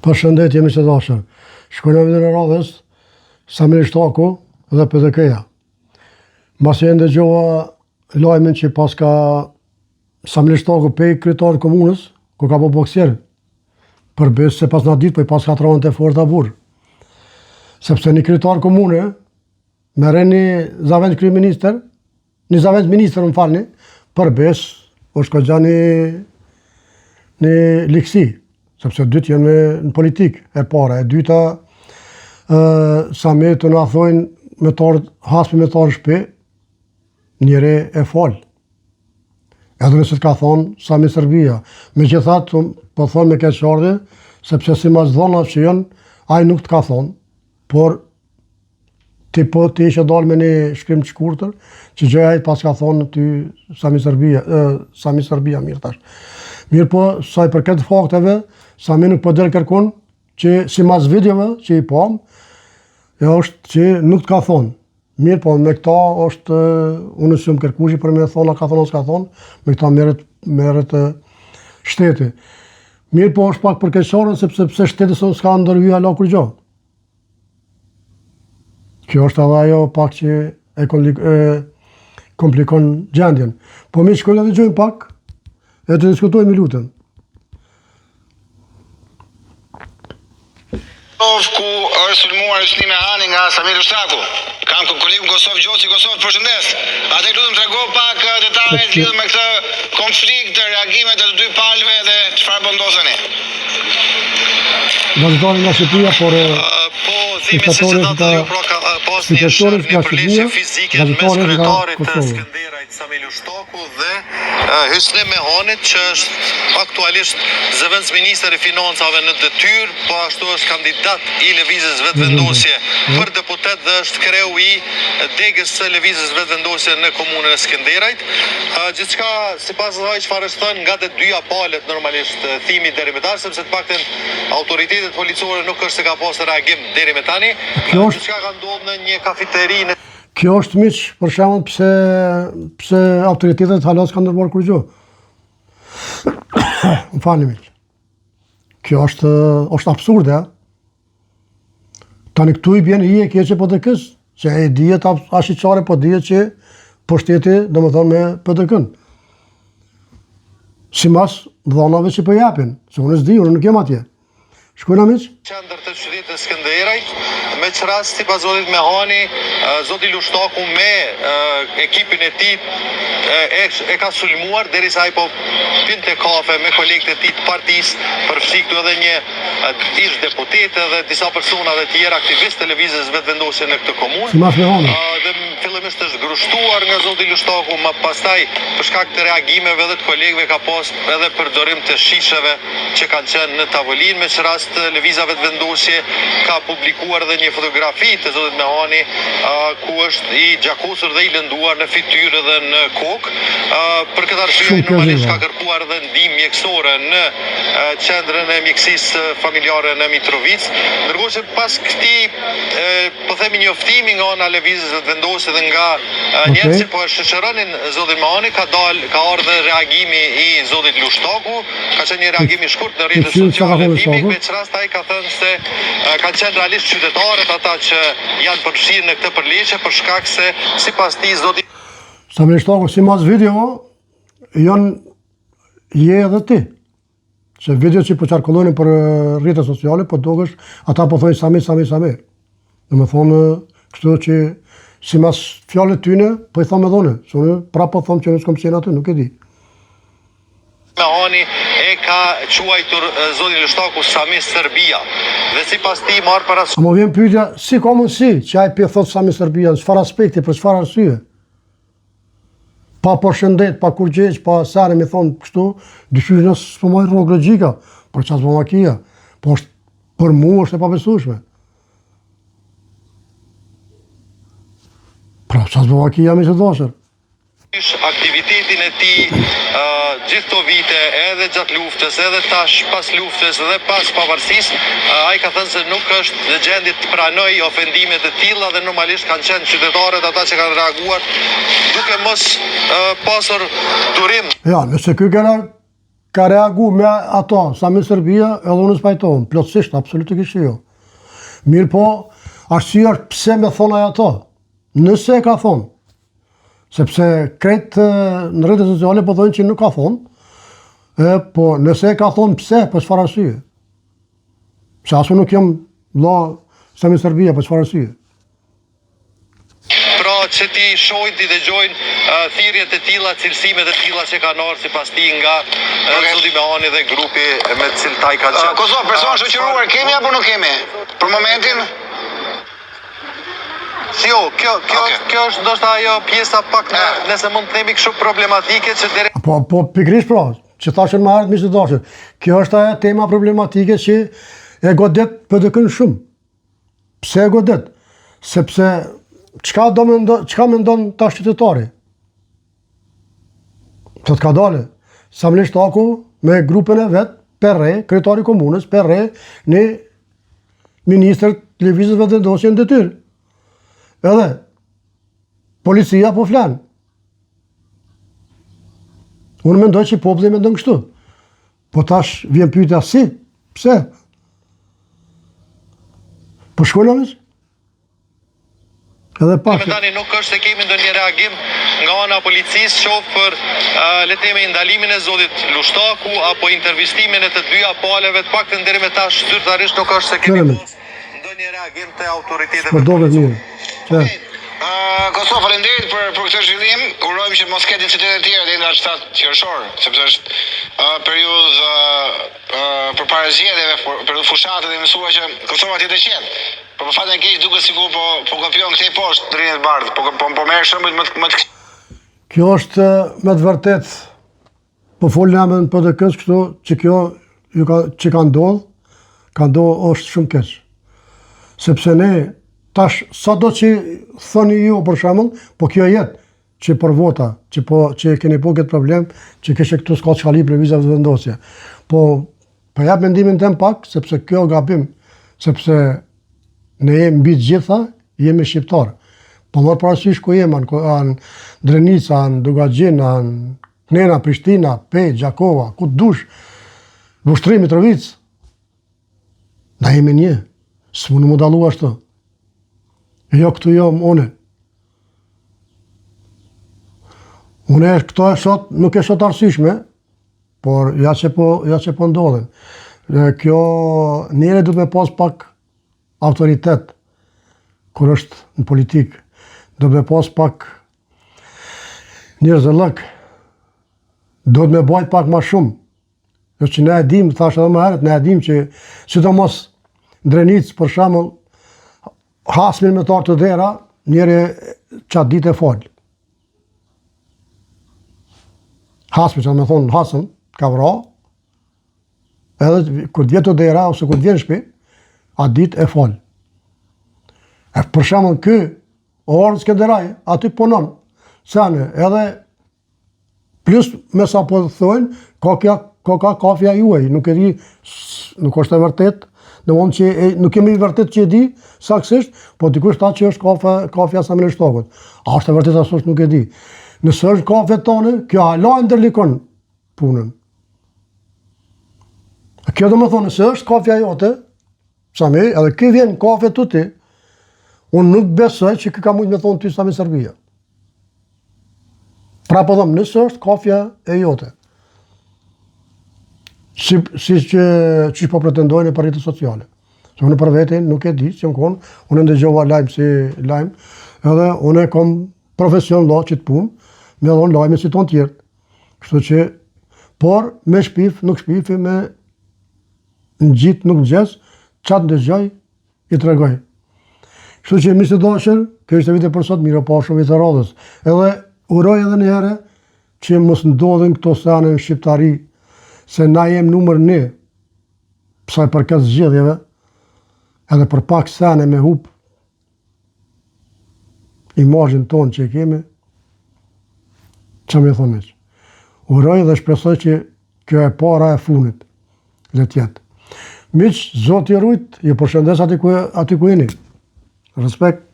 Përshëndetje miq të dashur. Shkojnë në vitën e radhës Samir Shtaku dhe PDK-ja. Mbasi e ndëgjova lajmin që pas ka Samir Shtaku pe kryetar komunës, ku ka po boksier, përbes se pas na ditë, po i pas ka tronën të forta burr. Sepse një kryetar komune merren një zavend kryeministër, një zavend ministër më falni, përbes është ka një likësi. Sepse dytë janë në politikë, e para. E dyta, Samir të na thojnë haspi me tarë shpe, njëre e falë. Edhe nëse të ka thonë Samir Serbia. Megjithatë, po thonë me keqardhje, sepse si mas dhona që janë, ai nuk të ka thonë, por ti ishe dalë me një shkrim të shkurtër, që gjëja ai pas ka thonë ty Samir Serbia, mirë tash. Mirë po, sa i përket fakteve, Samir nuk po del kërkon që si mas videove që i pam, është që nuk të ka thonë. Mirë po, me këta është, unë si më kërkushi për me thonë, a ka thonë, a s'ka thonë, me këta merret shteti. Mirë po, është pak për keqarën, sepse shteti s'ka ndërhyj ala kur gjë. Kjo është edhe ajo pak që e komplikon gjendjen. Po mi shkojnë edhe gjojnë pak, e të diskutojmë i lutën. Ku është sulmuar Hysnime Hani nga Samir Shtaku. Kam kolegun Kosovë Gjoci, Kosovë, përshëndes. Atë lutem trego pak detaje lidhur me këtë konflikt, reagimet e të dy palëve dhe çfarë po ndodheni. Vazhdoni nga Shqipëria, por thimi se që datë ju pra ka pas një përleshje fizike në mes kryetarit të Skënderajt Samir Shtaku dhe Hysnime Hanit, që është aktualisht zëvendësministër i financave në detyrë, po ashtu është kandidat i lëvizjes vetëvendosje për deputet dhe është kreu i degës së lëvizjes vetëvendosje në komunën e Skënderajt. Gjithçka sipas asaj çfarë është thënë nga të dyja palët normalisht thimi deri më tani, sepse të paktën autoritetet policore nuk është se ka pasur reagim deri më tani. Gjithçka ka ndodhur në një kafeteri. Kjo është miq, për shembull, pse autoritetet hala s'kan ndërmarrë kur gjë. Më falni miq. Kjo është absurde, Tani këtu i bjen hije keqe PDK-s, që e dihet ashiqare, po dihet që pushteti, domethënë me PDK-n. Simas dhonave që po japin, se unë s'di, unë nuk jam atje. Shkojna miq? Qendër të qytetit të Skënderajt, me çrast sipas zotit Mehani, zoti Shtaku me ekipin e tij e ka sulmuar derisa ai po pinte kafe me kolegët e tij të partisë, përfshi këtu edhe një ish deputet dhe disa persona dhe tjerë aktivistë të lëvizjes vetëvendosje në këtë komunë. Sipas Mehani. Dhe fillimisht është grushtuar nga zoti Shtaku, më pastaj për shkak të reagimeve dhe të kolegëve ka pas edhe përdorim të shisheve që kanë qenë në tavolinë. Me çrast lëvizja vetëvendosje ka publikuar edhe një fotografi të zotit Mehani, ku është i gjakosur dhe i lënduar në fytyrë dhe në kokë. Për këtë arsye normalisht ka kërkuar edhe ndihmë mjekësore në qendrën e mjekësisë familjare në Mitrovic. Ndërkohë që pas këtij po themi njoftimi nga ana e lëvizjes vetëvendosje dhe nga njerëzit që po e shoqëronin zotin Mehani, ka ardhur reagimi i zotit Shtaku, ka qenë një reagim i shkurt në rrjetet sociale. Me çrast ai ka thënë se kanë qenë realisht qytetarët ata që janë përfshirë në këtë përleshje për shkak se sipas tij zoti Samir Shtaku, sipas video je edhe ti. Se video që po qarkullojnë për rrjetet sociale, po dukesh ata po thonë Samir. Domethënë kështu që sipas fjalëve tyne po i thonë dhone, se unë prapë po them që nuk kam qenë aty, nuk e di. Mehani e ka quajtur zotin Shtaku Samir Serbia dhe sipas tij marr parasysh. Më vjen pyetja, si ka mundësi që ai pe thot Samir Serbia, në çfarë aspekti, për çfarë arsye? Pa përshëndet, pa kurgjeq, pa sare më thon kështu, dyshoj nëse s'po marr rrugë logjika, por çfarë s'po makia? Po është për mua është e pabesueshme. Pra çfarë s'po makia më të dashur? Aktivitetin e tij gjithë këto vite, edhe gjatë luftës, edhe tash pas luftës dhe pas pavarësisë, ai ka thënë se nuk është në gjendje të pranojë ofendime të tilla dhe normalisht kanë qenë qytetarët ata që kanë reaguar duke mos pasur durim. Ja, nëse ky s'ka reagu me ato, Sami Serbia, edhe unë s'pajtohem, plotësisht, absolutikisht jo. Mirë po, arsyeja është pse me thonaj ato, nëse e ka thonë, sepse krejt në rrjetet sociale po thonë që nuk ka thonë, po nëse e ka thonë pse, për çfarë arsye? Se asu nuk jam vëlla Sami Serbia, për çfarë arsye? Që ti shojnë, ti dëgjojnë thirrjet e tilla, cilësimet e tilla që kanë ardhur sipas ti nga zoti Mehani dhe grupi me të cilët ai ka qenë. Kosovë, person shoqëruar kemi apo nuk kemi? Për momentin? Jo, kjo është ndoshta ajo pjesa pak nëse mund të themi kështu problematike që deri Po pikërisht pra, që thashën më herët miq të dashur. Kjo është ajo tema problematike që e godet PDK-n shumë. Pse e godet? Sepse çka mendon ta qytetari? Të ka dalë Samir Shtaku me grupin e vet, Perre, kryetari i komunës, Perre, në ministër të lëvizjes vendosjen në detyrë. Edhe policia po flan. Unë mendoj që populli mendon kështu. Po tash vjen pyetja si? Pse? Po shkollave? Edhe pak. Tani nuk është se kemi ndonjë reagim nga ana e policisë, qoftë për le të themi ndalimin e zotit Lushtaku apo intervistimin e të dyja palëve, të paktën deri me tash zyrtarisht nuk është se kemi ndonjë reagim të autoriteteve. Po dohet mirë. Kosovë, faleminderit për këtë zhvillim. Urojmë që mos ketë incidente të tjera deri në 7 qershor, sepse është periudhë përpara zgjedhjeve, periudhë fushate dhe mësua që Kosova të jetë qetë. Por për fatin e keq duket sikur po kapion këtej poshtë drejt bardh, po merr shembull më të Kjo është me të vërtet po folja me në PDK-s kështu që kjo që ka ndodhur është shumë keq. Sepse ne tash sado që thoni ju për shembull, po kjo jetë që për vota, që keni po këtë problem, që kështë këtu s'ka çka për vizat të vendosje. Po jap mendimin tim pak, sepse kjo gabim, sepse ne jemi mbi të gjitha, jemi shqiptar. Po marr parasysh ku jemi, anë Drenica, anë Dugaxhin, anë Knena, Prishtina, Pej, Gjakova, ku dush, Vushtri, Mitrovic. Na jemi një, s'mu në më dalu ashtu. Jo këtu jom une. Une këto e shot, nuk e shot arsyshme, por ja që po ndodhen. Kjo njëre du me pas pak autoritet, kur është në politikë. Do me pas pak njerëzëllëk. Do të me bajt pak ma shumë. Jo që ne e dim, thash edhe më herët, ne e dim që sidomos Drenicë, për shembull, hasmin me tarë të dera, njëri qatë ditë e falë. Hasmi që me thonë hasën, ka vra, edhe kur djetë të dera, ose kur djenë shpi, a ditë e falë. Për shembull, ky Orën Skenderaj, aty punon, sene, edhe plus me sa po thojnë, ka kafja juaj, nuk e di, nuk është e vërtet, në mund që nuk kemi vërtet që e di, saksisht, po dikush ta që është kafja Samir Shtakut. A është e vërtet asë është nuk e di. Nëse është kafja tonë, kjo hala ndërlikon punën. Kjo do me thonë, nëse është kafja jote, Samir, edhe kjo vjen kafja të ti, unë nuk besoj që ka mujtë me thonë ty Sami Serbia. Pra po dhëmë, nëse është kafja e jote. Si që po pretendojnë e për rritë sociale. Se unë për vetin nuk e di, që më konë, unë ndëgjova lajmë si lajmë, edhe unë e kom profesion lo që të punë, me dhonë lajme si tonë tjertë. Kështu që, por me shpif, nuk shpifi, me në gjitë, nuk në gjesë, qatë ndëgjoj, i të regoj. Kështu që misë të dashër, kjo ishte vite për sot, miro pa shumë vitë radhës. Edhe uroj edhe një herë që mos ndodhin këto sene në shqiptari, se na jem numër 1, pësaj për këtë zgjedhjeve, edhe për pak sene me hup imazhin tonë që kemi, që me thonë që. Uroj dhe shpresoj që kjo e para e funit, le tjetë. Miq, Zoti rujt, ju përshëndes aty ku jeni. Respekt.